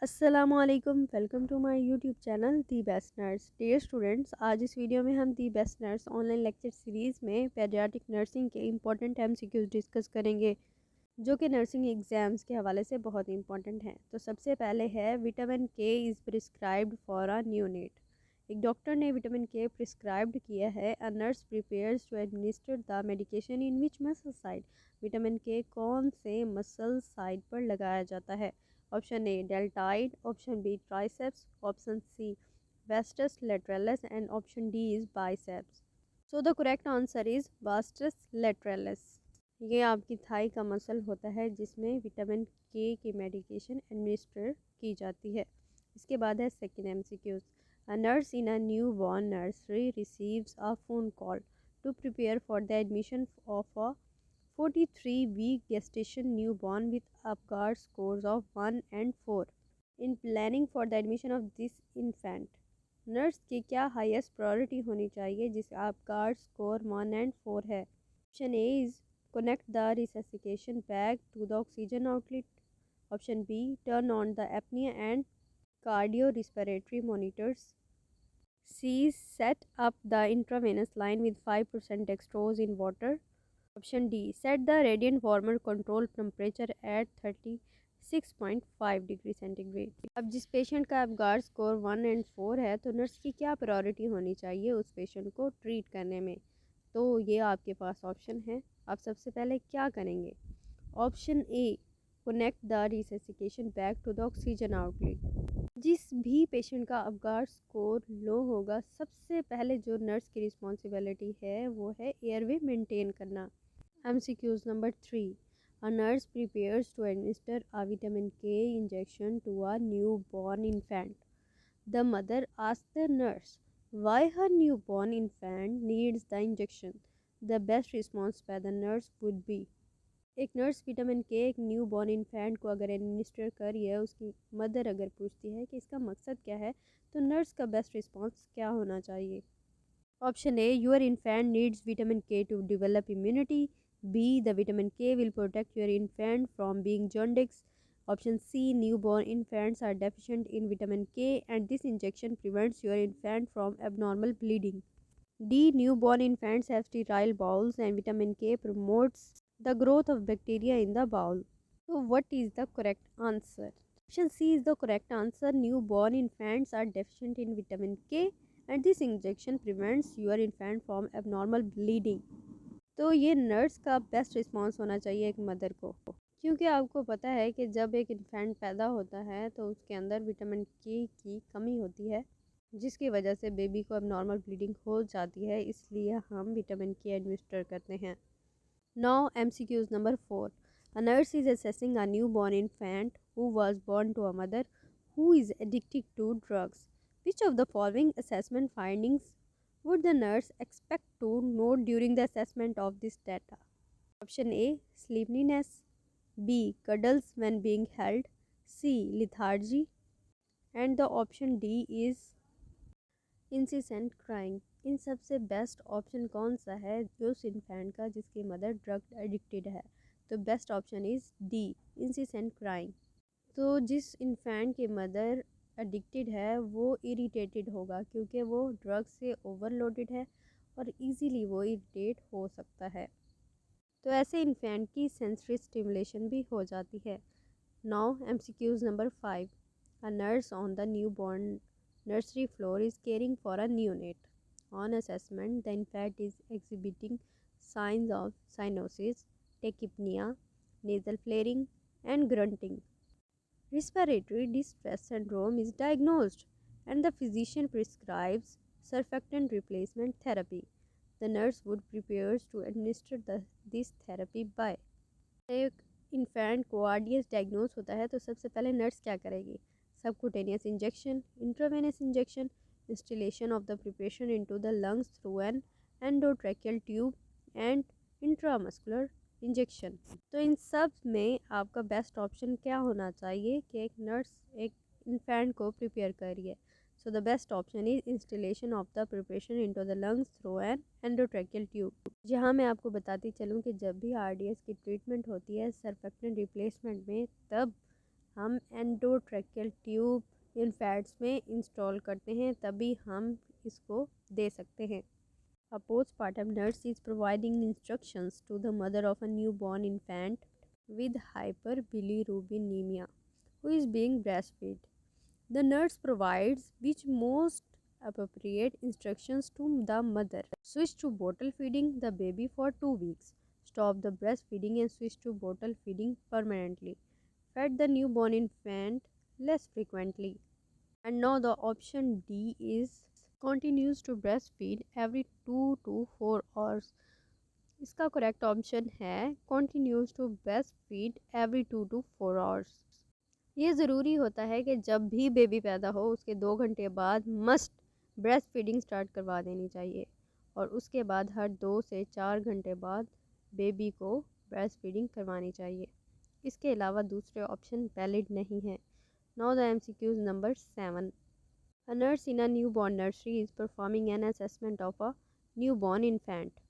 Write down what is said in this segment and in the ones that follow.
अस्सलामुअलैकुम, welcome to my YouTube channel the best nurse. Dear students, आज इस video में हम the best nurse online lecture series में पेडियाट्रिक नर्सिंग के इंपॉर्टेंट एमसीक्यूज डिस्कस करेंगे, जो कि नर्सिंग एग्ज़ाम्स के हवाले से बहुत इंपॉर्टेंट हैं। तो सबसे पहले है vitamin K is prescribed for a neonate. एक डॉक्टर ने विटामिन के प्रिस्क्राइब्ड किया है। A nurse prepares to administer the medication in which muscle side. Vitamin K कौन से मसल साइड पर लगाया जाता है? Option A deltoid, option B triceps, option C vastus lateralis and option D is biceps. So the correct answer is vastus lateralis. ये आपकी Thai का muscle होता है जिसमें विटामिन के की मेडिकेशन एडमिनिस्टर की जाती है। इसके बाद है second MCQs. A nurse in a newborn nursery receives a phone call to prepare for the admission of a 43-week gestation newborn with Apgar scores of 1 and 4. In planning for the admission of this infant, nurse की क्या highest priority होनी चाहिए जिसका आपगार score 1 and 4 है? Option A is connect the resuscitation bag to the oxygen outlet. Option B, turn on the apnea and cardiorespiratory monitors. C, set up the intravenous line with 5% dextrose in water. Option D, set the radiant warmer control temperature at 36.5 degree centigrade. अब जिस patient का Apgar score 1 and 4 है, तो nurse की क्या priority होनी चाहिए उस पेशेंट को ट्रीट करने में? तो ये आपके पास ऑप्शन है। आप सबसे पहले क्या करेंगे? Option A, connect the resuscitation back to the oxygen outlet. जिस भी पेशेंट का अपगार स्कोर लो होगा, सबसे पहले जो नर्स की रिस्पॉन्सिबिलिटी है वो है एयरवे मेंटेन करना। MCQs number 3. A nurse prepares to administer a vitamin K injection to a newborn infant. The mother asks the nurse why her newborn infant needs the injection. The best response by the nurse would be, एक nurse vitamin के एक new born infant को अगर administer कर रही है, उसकी mother अगर पूछती है कि इसका मकसद क्या है, तो नर्स का बेस्ट रिस्पॉन्स क्या होना चाहिए? Option A, your infant needs vitamin K to develop immunity. B, the vitamin K will protect your infant from being jaundice. Option C, newborn infants are deficient in vitamin K and this injection prevents your infant from abnormal bleeding. D, newborn infants have sterile bowels and vitamin K promotes the growth of bacteria in the bowel. So what is the correct answer? Option C is the correct answer. Newborn infants are deficient in vitamin K and this injection prevents your infant from abnormal bleeding. तो ये nurse का best response होना चाहिए एक mother को, क्योंकि आपको पता है कि जब एक इन्फेंट पैदा होता है तो उसके अंदर विटामिन के की कमी होती है, जिसकी वजह से बेबी को अब नॉर्मल ब्लीडिंग हो जाती है, इसलिए हम विटामिन के एडमिनिस्टर करते हैं। Now MCQs number 4. A nurse is assessing a newborn infant who was born to a mother who is addicted to drugs. Which of the following assessment findings would the nurse expect to note during the assessment of this data? Option A, sleepiness. B, cuddles when being held. C, lethargy. And the option D is incessant crying. इन सबसे best option कौन सा है जो उस infant का जिसकी mother drug addicted है? तो best option is D, incessant crying. तो जिस इन्फेंट की मदर एडिक्टेड है वो इरिटेटेड होगा, क्योंकि वो ड्रग से ओवरलोडेड है और इजीली वो इरिटेट हो सकता है। तो ऐसे इन्फेंट की सेंसरी स्टिमुलेशन भी हो जाती है। Now MCQs number 5. A nurse on the newborn nursery floor is caring for a neonate. On assessment the infant is exhibiting science of cyanosis, tachypnoea, nasal flaring and grunting. Respiratory distress syndrome is diagnosed and the physician prescribes surfactant replacement therapy. The nurse would prepare to administer this therapy by. एक infant को RDS diagnose होता है तो सबसे पहले nurse क्या करेगी? Subcutaneous injection, intravenous injection, instillation of the preparation into the lungs through an endotracheal tube and intramuscular injection. तो इन सब में आपका बेस्ट ऑप्शन क्या होना चाहिए कि एक नर्स एक इन्फेंट को प्रिपेयर करिए? So the best option is installation of the preparation into the lungs through an endotracheal tube. जहाँ मैं आपको बताती चलूँ कि जब भी आरडीएस की ट्रीटमेंट होती है सरफेक्टेंट रिप्लेसमेंट में, तब हम एंडोट्रैकियल ट्यूब इन्फेंट्स में इंस्टॉल करते हैं, तभी हम इसको दे सकते हैं। A postpartum nurse is providing instructions to the mother of a newborn infant with hyperbilirubinemia who is being breastfed. The nurse provides which most appropriate instructions to the mother. Switch to bottle feeding the baby for 2 weeks. Stop the breastfeeding and switch to bottle feeding permanently. Fed the newborn infant less frequently. And now the option D is continues to breastfeed every 2 to 4 hours. इसका correct option है continues to breastfeed every 2 to 4 hours. ये ज़रूरी होता है कि जब भी baby पैदा हो उसके 2 घंटे बाद मस्ट ब्रेस्ट फीडिंग स्टार्ट करवा देनी चाहिए और उसके बाद हर 2 से 4 घंटे बाद बेबी को ब्रेस्ट फीडिंग करवानी चाहिए। इसके अलावा दूसरे ऑप्शन वैलिड नहीं है। Now the MCQs number 7. A nurse in a newborn nursery is performing an assessment of a newborn infant.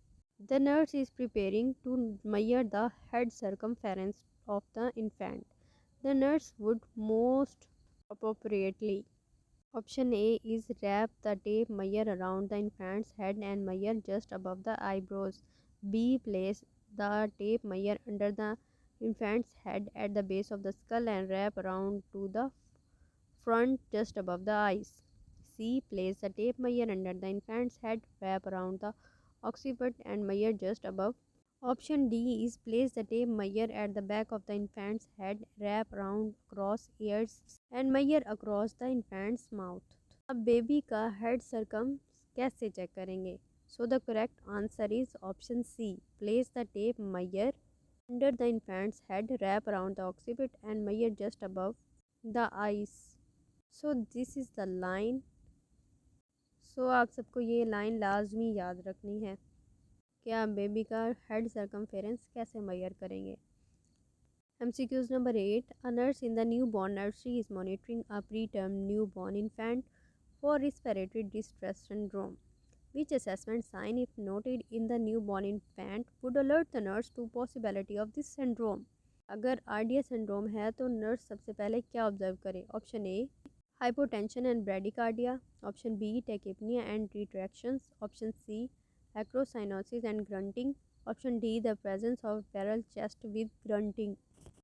The nurse is preparing to measure the head circumference of the infant. The nurse would most appropriately. Option A is wrap the tape measure around the infant's head and measure just above the eyebrows. B. Place the tape measure under the infant's head at the base of the skull and wrap around to the front just above the eyes. C. Place the tape measure under the infant's head, wrap around the occiput and measure just above. Option D is place the tape measure at the back of the infant's head, wrap around across ears and measure across the infant's mouth. अब baby का head सरकम कैसे check करेंगे? So the correct answer is option C. Place the tape measure under the infant's head, wrap around the occiput and measure just above the eyes. So this is the line. So आप सबको ये line लाजमी याद रखनी है कि आप baby का हेड सर्कमफेरेंस कैसे मेजर करेंगे। MCQs number 8. A nurse in the newborn nursery is monitoring a preterm newborn infant for respiratory distress syndrome. Which assessment sign, if noted in the newborn infant, would alert the nurse to possibility of this syndrome? अगर RDS syndrome है तो nurse सबसे पहले क्या observe करे? Option A hypotension and bradycardia, option B tachypnea and retractions, option C acrocyanosis and grunting, option D the presence of barrel chest with grunting.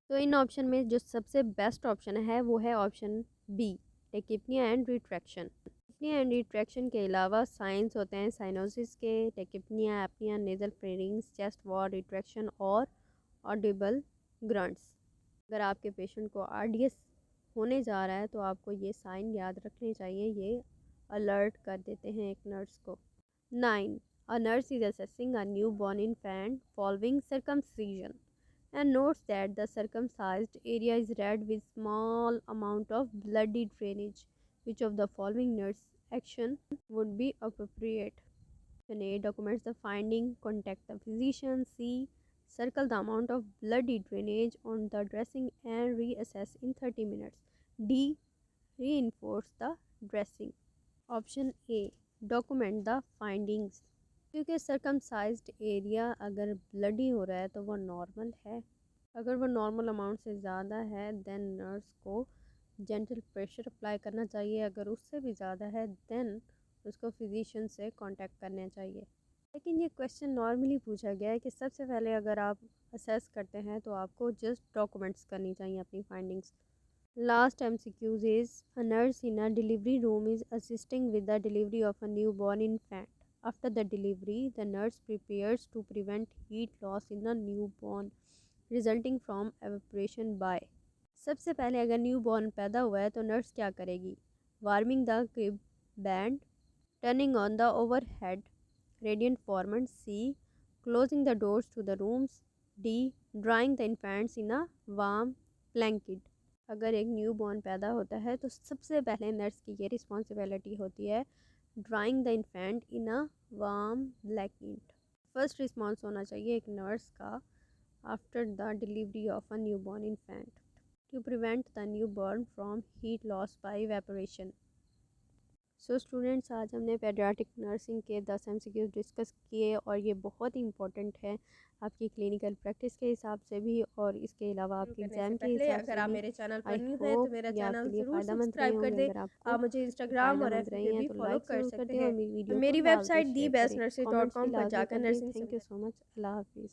तो इन option में जो सबसे बेस्ट ऑप्शन है वो है option B tachypnea and retraction. Tachypnea and retraction के अलावा signs होते हैं साइनोसिस के, tachypnea, apnea, nasal flarings, chest wall, retraction और ऑडिबल ग्रंट्स। अगर आपके पेशेंट को आरडीएस होने जा रहा है तो आपको ये साइन याद रखने चाहिए, ये अलर्ट कर देते हैं एक नर्स को। 9. A nurse is assessing a newborn infant following circumcision and notes that the circumcised area is red with small amount of bloody drainage. Which of the following nurse action would be appropriate? Option A. Documents the finding, contact the physician. C. Circle the amount of bloody drainage on the dressing and reassess in 30 minutes. D. Reinforce the dressing. Option A. Document the findings. क्योंकि सर्कमसाइज्ड area अगर bloody हो रहा है तो वो normal है। अगर वो नॉर्मल अमाउंट से ज़्यादा है देन नर्स को जेंटल प्रेशर अप्लाई करना चाहिए। अगर उससे भी ज़्यादा है देन उसको फिजिशियन से कांटेक्ट करना चाहिए। लेकिन ये क्वेश्चन नॉर्मली पूछा गया है कि सबसे पहले अगर आप असेस करते हैं तो आपको जस्ट डॉक्यूमेंट्स करनी चाहिए अपनी findings. Last MCQs is a nurse in a delivery room is assisting with the delivery of a newborn infant. After the delivery, the nurse prepares to prevent heat loss in the newborn resulting from evaporation by. सबसे पहले अगर newborn पैदा हुआ है तो nurse क्या करेगी? Warming the crib band, turning on the overhead radiant warmer, C closing the doors to the rooms, D drying the infants in a warm blanket. अगर एक न्यू बॉर्न पैदा होता है तो सबसे पहले नर्स की ये रिस्पॉन्सिबिलिटी होती है drying the infant in a warm blanket. First response होना चाहिए एक नर्स का after the delivery of a newborn infant to prevent the newborn from heat loss by evaporation. So students, आज हमने पेडियाट्रिक नर्सिंग के 10 MCQs discuss किए और ये बहुत ही इंपॉर्टेंट है आपकी क्लिनिकल प्रैक्टिस के हिसाब से भी और इसके अलावा शुरू आपके करने से एग्ज़ाम के पहले हिसाब अगर से आप भी। मेरे चैनल पर आई न्यू हैं तो होप मेरा ये आपके चैनल लिए ज़रूर फ़ायदेमंद रहे सब्सक्राइब कर होंगे। दें। अगर आपको आप मुझे ये इंस्टाग्राम और फ़ायदेमंद रहे एफबी पे हैं भी तो फॉलो लाइक कर ज़रूर कर सकते दें और हैं मेरी और वीडियो को मेरी लाजमी वेबसाइट दी शेयर बेस्ट करें। नर्सेज डॉट कमेंट्स भी कॉम पर लाजमी जाकर कर दें। नर्सिंग थैंक यू समझें। So much. अल्लाह हाफिज़।